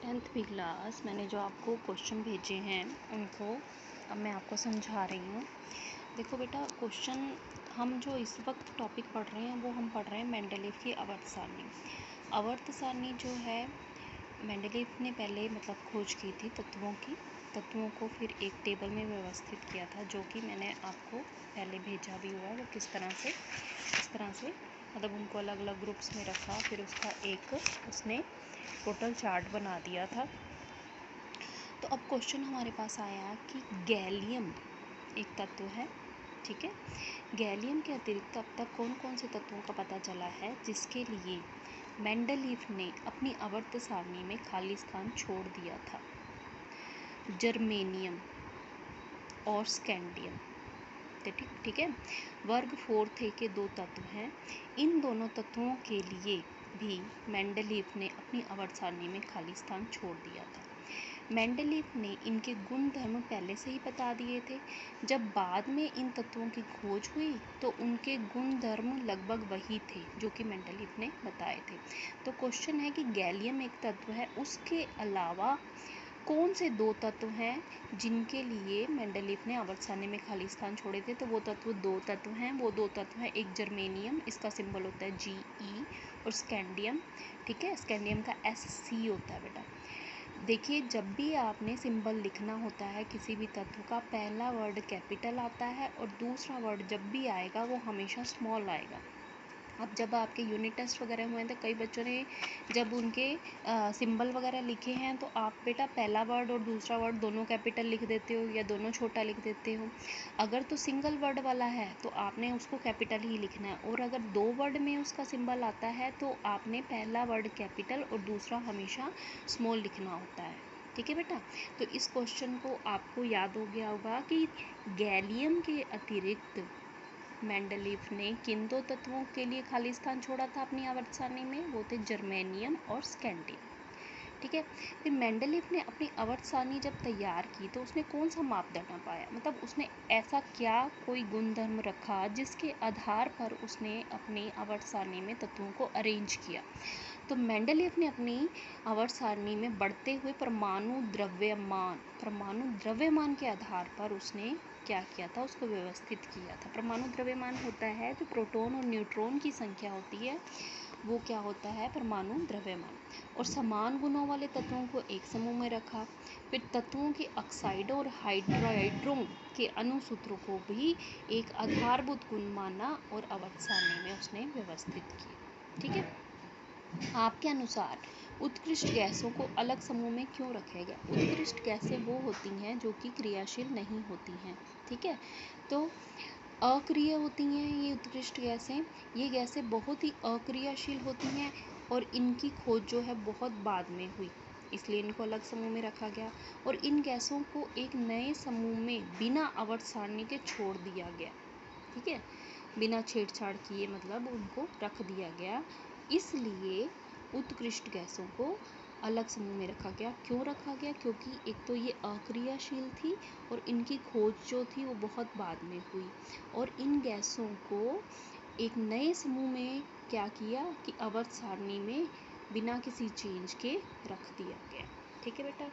10वीं क्लास मैंने जो आपको क्वेश्चन भेजे हैं उनको अब मैं आपको समझा रही हूँ। देखो बेटा, क्वेश्चन हम जो इस वक्त टॉपिक पढ़ रहे हैं वो हम पढ़ रहे हैं मेंडलीव की आवर्त सारणी। आवर्त सारणी जो है मेंडलीव ने पहले खोज की थी तत्वों को फिर एक टेबल में व्यवस्थित किया था, जो कि मैंने आपको पहले भेजा भी हुआ है। वो किस तरह से उनको अलग अलग ग्रुप्स में रखा, फिर उसका एक उसने टोटल चार्ट बना दिया था। तो अब क्वेश्चन हमारे पास आया कि गैलियम एक तत्व है, ठीक है। गैलियम के अतिरिक्त अब तक कौन कौन से तत्वों का पता चला है जिसके लिए मेंडलीव ने अपनी आवर्त सारणी में खाली स्थान छोड़ दिया था? जर्मेनियम और स्कैंडियम, ठीक है। वर्ग 4 के दो तत्व हैं। इन दोनों तत्वों के लिए भी मेंडलीव ने अपनी आवर्त सारणी में खाली स्थान छोड़ दिया था। मेंडलीव ने इनके गुण धर्म पहले से ही बता दिए थे। जब बाद में इन तत्वों की खोज हुई तो उनके गुण धर्म लगभग वही थे जो कि मेंडलीव ने बताए थे। तो क्वेश्चन है कि गैलियम एक तत्व है, उसके अलावा कौन से दो तत्व हैं जिनके लिए मेंडलीव ने आवर्त सारणी में खाली स्थान छोड़े थे? तो वो दो तत्व हैं। वो दो तत्व हैं, एक जर्मेनियम, इसका सिंबल होता है Ge, और स्कैंडियम, ठीक है। स्कैंडियम का Sc होता है बेटा। देखिए, जब भी आपने सिंबल लिखना होता है किसी भी तत्व का, पहला वर्ड कैपिटल आता है और दूसरा वर्ड जब भी आएगा वो हमेशा स्मॉल आएगा। अब जब आपके यूनिट टेस्ट वगैरह हुए हैं तो कई बच्चों ने जब उनके सिंबल वगैरह लिखे हैं तो आप बेटा पहला वर्ड और दूसरा वर्ड दोनों कैपिटल लिख देते हो या दोनों छोटा लिख देते हो। अगर तो सिंगल वर्ड वाला है तो आपने उसको कैपिटल ही लिखना है, और अगर दो वर्ड में उसका सिंबल आता है तो आपने पहला वर्ड कैपिटल और दूसरा हमेशा स्मॉल लिखना होता है, ठीक है बेटा। तो इस क्वेश्चन को आपको याद हो गया होगा कि गैलियम के अतिरिक्त मेंडलीव ने किन दो तत्वों के लिए खाली स्थान छोड़ा था अपनी आवर्त सारणी में? वो थे जर्मेनियम और स्कैंडियम, ठीक है। फिर मेंडलीव ने अपनी आवर्त सारणी जब तैयार की तो उसने कौन सा मापदंड पाया, उसने ऐसा क्या कोई गुणधर्म रखा जिसके आधार पर उसने अपनी आवर्त सारणी में तत्वों को अरेंज किया? तो मेंडलीव ने अपनी आवर्त सारणी में बढ़ते हुए परमाणु द्रव्यमान के आधार पर उसने क्या किया था, उसको व्यवस्थित किया था। परमाणु द्रव्यमान होता है जो प्रोटॉन और न्यूट्रॉन की संख्या होती है, वो क्या होता है, परमाणु द्रव्यमान। और समान गुणों वाले तत्वों को एक समूह में रखा। फिर तत्वों के ऑक्साइडों और हाइड्राइडों के अणुसूत्रों को भी एक आधारभूत गुण माना और आवर्त सारणी में उसने व्यवस्थित किया, ठीक है। आपके अनुसार उत्कृष्ट गैसों को अलग समूह में क्यों रखा गया? उत्कृष्ट गैसें वो होती हैं जो कि क्रियाशील नहीं होती हैं, ठीक है। तो अक्रिय होती हैं ये उत्कृष्ट गैसें। ये गैसें बहुत ही अक्रियाशील होती हैं और इनकी खोज जो है बहुत बाद में हुई, इसलिए इनको अलग समूह में रखा गया। और इन गैसों को एक नए समूह में बिना आवर्त सारणी के छोड़ दिया गया, ठीक है। बिना छेड़छाड़ किए उनको रख दिया गया। इसलिए उत्कृष्ट गैसों को अलग समूह में रखा गया। क्यों रखा गया? क्योंकि एक तो ये अक्रियाशील थी और इनकी खोज जो थी वो बहुत बाद में हुई। और इन गैसों को एक नए समूह में क्या किया कि आवर्त सारणी में बिना किसी चेंज के रख दिया गया, ठीक है बेटा।